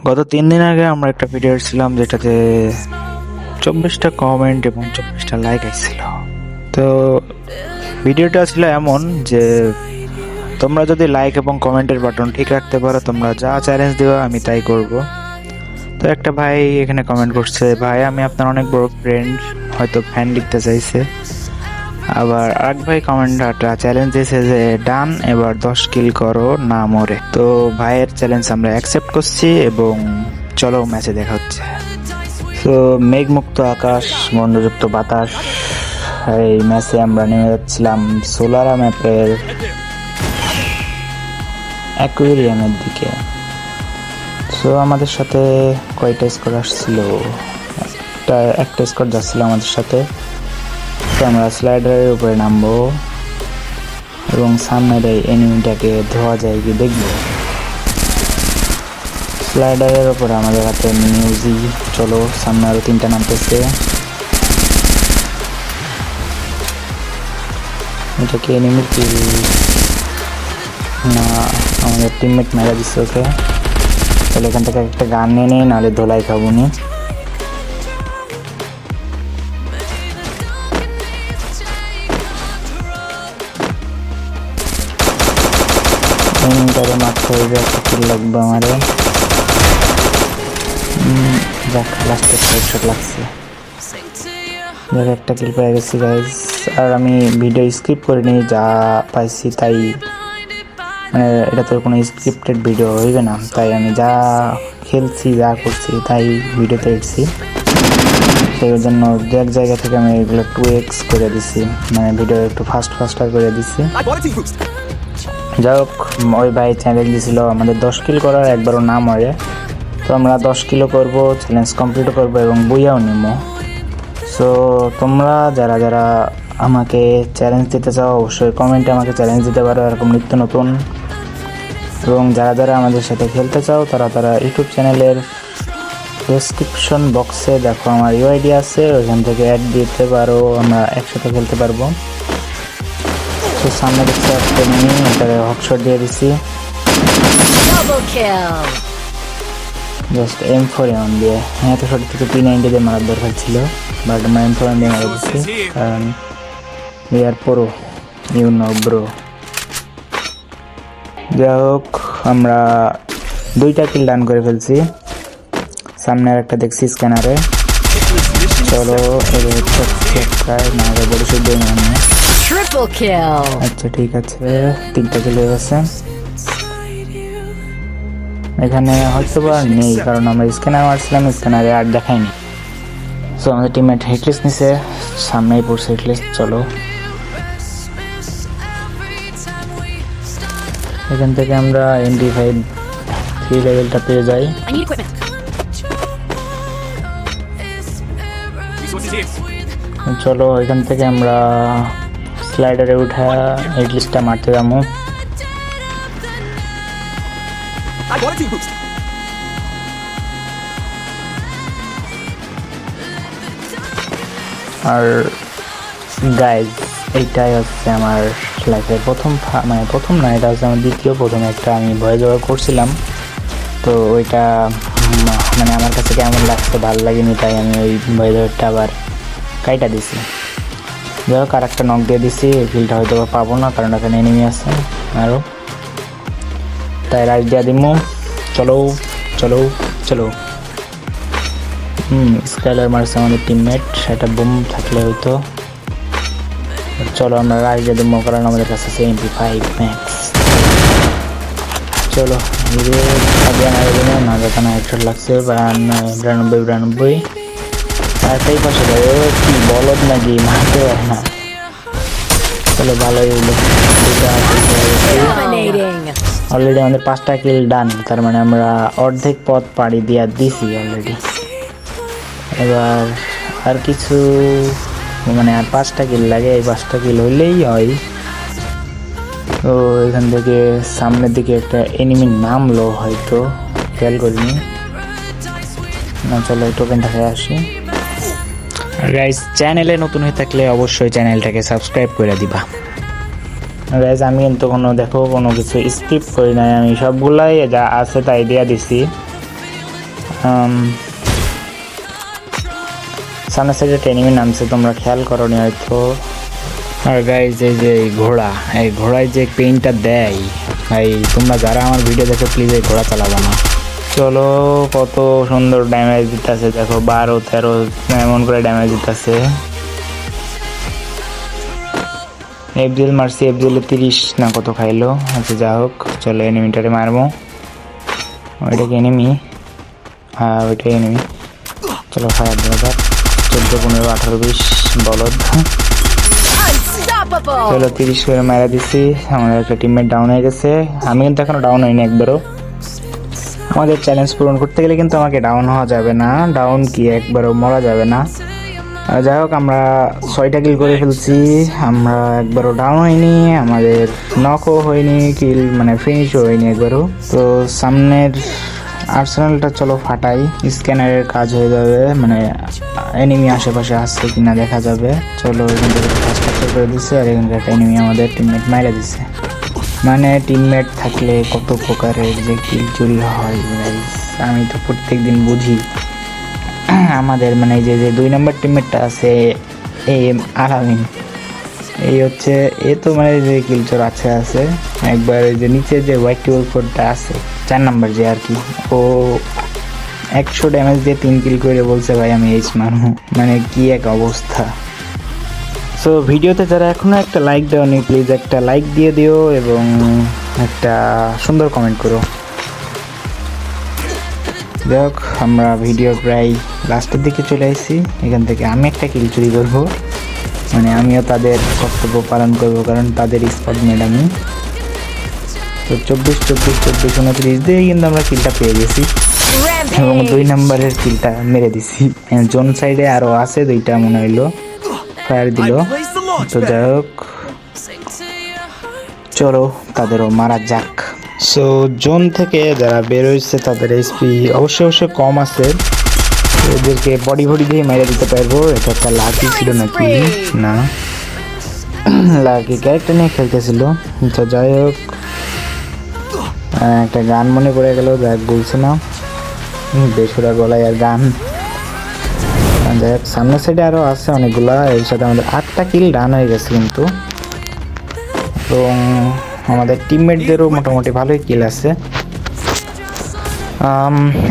গত 3 দিন আগে আমরা একটা ভিডিও ছিলাম যেটাতে 24টা কমেন্ট এবং 24টা লাইক আসছিল। তো ভিডিওটা ছিল এমন যে তোমরা যদি লাইক এবং কমেন্টের বাটন ঠিক রাখতে পারো, তোমরা যা চ্যালেঞ্জ দিও আমি তাই করব। তো একটা ভাই এখানে কমেন্ট করছে, ভাই আমি আপনার অনেক বড় ফ্রেন্ড, হয়তো ফ্যান লিখতে চাইছে। আবার আরেক ভাই কমেন্টটা চ্যালেঞ্জ দিয়েছে যে ডান, এবার 10 কিল করো না মরে। তো ভাইয়ের চ্যালেঞ্জ আমরা অ্যাকসেপ্ট করছি এবং চলো ম্যাচে দেখা হচ্ছে। তো মেঘমুক্ত আকাশ, গন্ধযুক্ত বাতাস, এই ম্যাচে আমরা নেমে যাচ্ছিলাম সোলারা ম্যাপের অ্যাকুয়ারিয়ামের দিকে। সো আমাদের সাথে কয়টা স্কোর আসছিল, একটা স্কোর যাচ্ছিল আমাদের সাথে। তো আমরা স্লাইডারের উপরে নামবো এবং সামনের এই এনিমিটাকে ধোয়া যায় কি দেখবো। স্লাইডারের উপরে আমাদের হাতে মিউজি। চলো, সামনে আরো 3টা নামতেছে। এটা কি এনিমি কিল না আমাদের টিমমেট মেরা দিচ্ছে ওকে। তাহলে এখান থেকে একটা গান নিয়ে নেই, নাহলে ধোলাই খাবো নি। মারতে হইবে, একটা কিল লাগবে আমারে। যাক, লাস্টের হেডশট লাগছে। যাক, একটা কিল পেয়ে গেছি গাইজ। আর আমি ভিডিও স্কিপ করিনি, যা পাইছি তাই, মানে এটা তো কোনো স্ক্রিপ্টেড ভিডিও হইবে না, তাই আমি যা খেলছি যা করছি তাই ভিডিওতে এসেছি। সেই জন্য দু এক জায়গা থেকে আমি এগুলো 2x করে দিছি, মানে ভিডিও একটু ফাস্টার করে দিছি। যাই হোক, ওই ভাই চ্যালেঞ্জ দিয়েছিল আমাদের 10 কিল করার, একবারও না মরে। তো আমরা 10 কিলো করবো, চ্যালেঞ্জ কমপ্লিট করবো এবং বইয়াও নিবো। সো তোমরা যারা যারা আমাকে চ্যালেঞ্জ দিতে চাও, অবশ্যই কমেন্টে আমাকে চ্যালেঞ্জ দিতে পারো এরকম নিত্য নতুন। এবং যারা যারা আমাদের সাথে খেলতে চাও, তারা ইউটিউব চ্যানেলের ডেসক্রিপশন বক্সে দেখো আমার ইউআইডি আছে, ওইখান থেকে অ্যাড দিতে পারো, আমরা একসাথে খেলতে পারবো। তো সামনে দেখতে একটা এনিমি, এটাকে হকশট দিয়ে দিছি জাস্ট M4 দিয়ে। হ্যাঁ, তো শট থেকে P90 দিয়ে মারার দরকার ছিল, বাট আমরা M4 দিয়ে মারা দিচ্ছি, কারণ we are pro, you know bro। যাই হোক, আমরা 2টা কিল ডান করে ফেলছি। সামনে আর একটা দেখছি স্ক্যানারে। চলো, আচ্ছা ঠিক আছে, 3টা কিল হয়ে গেছে। এখানে হয়তো বা নেই, কারণ আমরা স্ক্যানার মারছিলাম, স্ক্যানারে আর দেখাইনি। সো আমাদের টিমমেট হেডলিস্ট নিছে, সামনেই পড়ছে হেডলিস্ট। চলো, এখান থেকে আমরা MP5 3 লেভেলটা পেয়ে যাই। চলো, এখান থেকে আমরা স্লাইডারে উঠা হেডলিস্টটা মারতে যাবো। আর গাইজ, এইটাই হচ্ছে আমার লাইফের প্রথম, মানে প্রথম না, এটা হচ্ছে আমার প্রথম একটা আমি ভয়েস ওভার করছিলাম। তো ওইটা মানে আমার কাছে কেমন লাগছে, ভালো লাগেনি, তাই আমি ওই ভয়েস ওভারটা আবার কাইটা দিছি। যাই হোক, আর একটা নক দিয়ে দিছি। এই কিলটা হয়তো পাবো না, কারণ এখানে এনিমি আছে আরও, তাই রাইট দিয়ে দিমু। চলো চলো চলো। স্কাইলার মারছে আমাদের টিমমেট, সেটা বুম থাকলে হয়তো। চলো, আমরা রাইট দিয়ে দিমু, কারণ আমাদের কাছে আছে MP5 ম্যাক্স। চলো, না যেখানে হেডশট লাগছে 92। আর তাই পাশে কি বলদ নাকি, মারতে পারে না। চলো, ভালোই হইলো। অলরেডি আমাদের 5টা কিল ডান, তার মানে আমরা অর্ধেক পথ পাড়ি দিয়ে দিছি অলরেডি। এবার আর কিছু, মানে আর 5টা কিল লাগে, এই 5টা কিল হইলেই হয়। তো এখান থেকে সামনের দিকে একটা এনিমি নামলো, হয়তো খেয়াল করিনি না। চলো, টোকেনটা খেয়ে আসি। গাইস, চ্যানেলে নতুন হয়ে থাকলে অবশ্যই চ্যানেলটাকে সাবস্ক্রাইব করে দিবা। গাইজ, আমি কিন্তু কোনো কিছু স্কিপ করি নাই, আমি সবগুলাই যা আছে তাই দিয়া দিছি। সামনের সাইডে একটা এনিমি নামছে, তোমরা খেয়াল করো নি হয়তো। আর গাইজ এই যে ঘোড়া, এই ঘোড়ায় যে পেইনটা দেয় ভাই, তোমরা যারা আমার ভিডিও দেখো প্লিজ এই ঘোড়া চালাবো না। চলো কত সুন্দর ড্যামেজ দিতেছে দেখো, 12-13 এমন করে ড্যামেজ দিতেছে। এফজিএল মারছি, এফজিএল 30 না কত খাইলো। আচ্ছা যা হোক, চলো এনিমিটারে মারবো। ওইটা কি এনিমি? হ্যাঁ ওইটাই এনিমি। চলো ফায়ার দেওয়া যাক। 14, 15, 18, 20 বলদ। চলো 30 করে মারা দিচ্ছি। আমাদের একটা টিমমেট ডাউন হয়ে গেছে, আমি কিন্তু এখনো ডাউন হইনি একবারও। আমাদের চ্যালেঞ্জ পূরণ করতে গেলে কিন্তু আমাকে ডাউন হওয়া যাবে না, ডাউন কি একবারও মরা যাবে না। যাই হোক আমরা 6টা কিল করে ফেলছি, আমরা একবারও ডাউন হয়নি, আমাদের নকও হয়নি, কিল মানে ফিনিশও হয়নি একবারও। তো সামনের আর্সেনালটা চলো ফাটাই, স্ক্যানারের কাজ হয়ে যাবে, মানে এনিমি আশেপাশে আসছে কিনা দেখা যাবে। চলো এখান থেকে ফার্স্ট করে দিচ্ছে, আর এখানকার একটা এনিমি আমাদের টিমমেট মাইরা দিচ্ছে। মানে টিমমেট থাকলে কত প্রকারের যে কিল চুরি হয় আমি তো প্রত্যেক দিন বুঝি। আমাদের মানে যে 2 নম্বর টিমমেটটা আছে এম আলামিন, এই হচ্ছে এ তো মানে যে কিল চোর আছে একবার যে নিচে যে হোয়াইট টেবল ফোরটা আছে 4 নম্বর যে আর কি, ও 100 ড্যামেজ দিয়ে 3 কিল করে বলছে ভাই আমি এইচ মারবো, মানে কি এক অবস্থা। সো ভিডিওতে যারা এখনো একটা লাইক দেওনি প্লিজ একটা লাইক দিয়ে দিও এবং একটা সুন্দর কমেন্ট করো। যাই হোক আমরা ভিডিও প্রায় লাস্টের দিকে চলে আসছি, এখান থেকে আমি একটা কিল চুরি করবো, মানে আমিও তাদের কর্তব্য পালন করবো, কারণ তাদের স্পট মেট আমি। তো 24, 24, 24, 29 দিয়ে কিন্তু আমরা কিলটা পেয়ে গেছি এবং 2 নম্বরের কিলটা মেরে দিছি। জোন সাইডে আরও আছে 2টা মনে হইলো, ফায়ার দিল। তো যাই হোক চলো তাদেরও মারা যাক। সো জোন থেকে যারা বের হয়েছে তাদের এইচপি অবশ্যই কম আছে, এদেরকে বডি দিয়ে মেরে দিতে পারবো। এটা একটা লাকি ছিল নাকি? না, লাকি ক্যারেক্টার নিয়ে খেলতেছিল। তো যাই হোক একটা গান মনে পড়ে গেল, যাই বলছে না বেসুরা গলায় আর গান। যাই হোক সামনের সাইডে আরও আছে অনেকগুলা, এর সাথে আমাদের 8টা কিল ডান হয়ে গেছে কিন্তু, এবং আমাদের টিমমেটদেরও মোটামুটি ভালোই কিল আছে।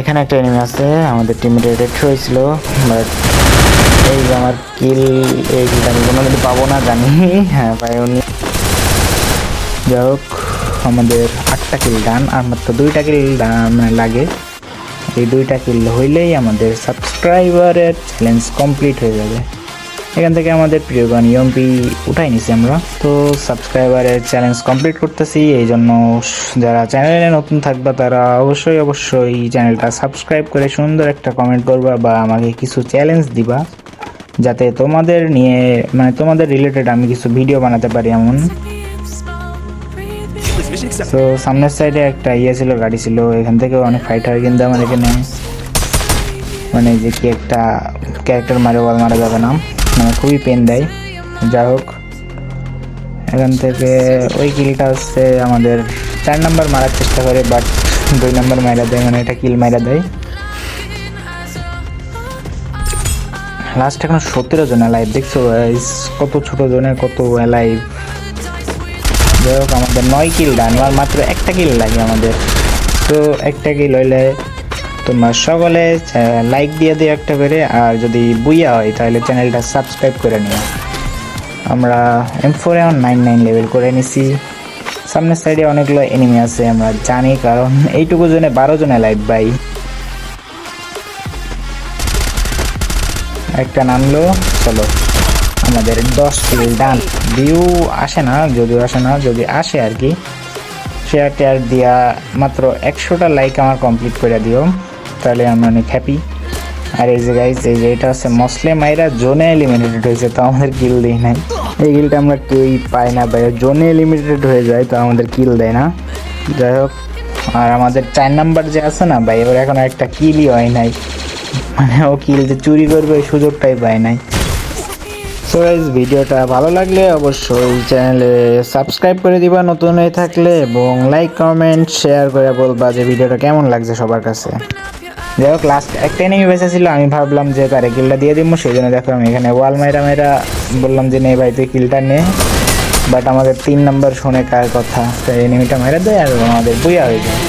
এখানে একটা এনিমি আছে, আমাদের টিমমেটের রেড হয়েছিল, বাট এই যে আমার কিল, এই কিলটা আমি কোনোদিন পাবো না জানি। হ্যাঁ পাইনি। যাই হোক আমাদের 8টা কিল ডান, আর মাত্র 2টা কিল মানে লাগে। এই 2টা কিল হইলেই আমাদের সাবস্ক্রাইবারের চ্যালেঞ্জ কমপ্লিট হয়ে যাবে। এখান থেকে আমাদের প্রিয় গান ইএমপি উঠাই নিছি আমরা। তো সাবস্ক্রাইবারের চ্যালেঞ্জ কমপ্লিট করতেছি, এই জন্য যারা চ্যানেলে নতুন থাকবা তারা অবশ্যই চ্যানেলটা সাবস্ক্রাইব করে সুন্দর একটা কমেন্ট করবা বা আমাকে কিছু চ্যালেঞ্জ দিবা, যাতে তোমাদের নিয়ে মানে তোমাদের রিলেটেড আমি কিছু ভিডিও বানাতে পারি এমন। তো সামনের সাইডে একটা ছিল, গাড়ি ছিল, এখান থেকে অনেক ফাইট হয় কিন্তু আমার এখানে মানে যে কি একটা ক্যারেক্টার মারা যাবে না, মানে খুবই পেন দেয়। যাই হোক এখান থেকে ওই কিলটা হচ্ছে আমাদের 4 নম্বর মারার চেষ্টা করে, বাট 2 নম্বর মারা দেয়, মানে এটা কিল মারা দেয়। লাস্ট এখন 17 জন লাইভ, দেখছো কত ছোট জনে কত লাইভ। যাই হোক আমাদের 9 কিল ডান, আর মাত্র একটা কিল লাগে আমাদের। তো একটা কিল হইলে তোমরা সকলে লাইক দিয়ে দিও একটা করে, আর যদি বুইয়া হয় তাহলে চ্যানেলটা সাবস্ক্রাইব করে নিও। আমরা M4A99 লেভেল করে নিছি। সামনের সাইডে অনেকগুলো এনিমি আছে আমরা জানি, কারণ এইটুকু জনে 12 জনে লাইভ ভাই। একটা নামলো, চলো আমাদের 10 কিল ডান। ভিউ আসে না, যদি আসে আর কি শেয়ার টেয়ার দিয়া মাত্র 100টা লাইক আমার কমপ্লিট করে দিও, তাহলে আমরা অনেক হ্যাপি। আর এই যে গাইজ এই যে এটা হচ্ছে মসলে মাইরা জোনে এলিমিনেটেড হয়েছে, তো আমাদের কিল দেয় নাই। এই কিলটা আমরা কেউই পাই না ভাই, জোনে এলিমিনেটেড হয়ে যায় তো আমাদের কিল দেয় না। যাই হোক আর আমাদের 4 নাম্বার যে আছে না ভাই, ওর এখন একটা কিলই হয় নাই, মানে ও কিল যে চুরি করবে ওই সুযোগটাই পায় নাই। সো গাইজ ভিডিওটা ভালো লাগলে অবশ্যই চ্যানেলে সাবস্ক্রাইব করে দিবা নতুন হয়ে থাকলে, এবং লাইক কমেন্ট শেয়ার করে বলবা যে ভিডিওটা কেমন লাগছে সবার কাছে। যাই হোক লাস্ট একটা এনিমি বেঁচে ছিল, আমি ভাবলাম যে তারে কিলটা দিয়ে দিব, সেই জন্য দেখো আমি এখানে ওয়াল মাইরা বললাম যে নে ভাই তুই কিলটা নে। বাট আমাদের 3 নাম্বার শোনে কার কথা, তো এনিমিটা মেরে দেয় আর আমাদের বুয়া হয়ে যায়।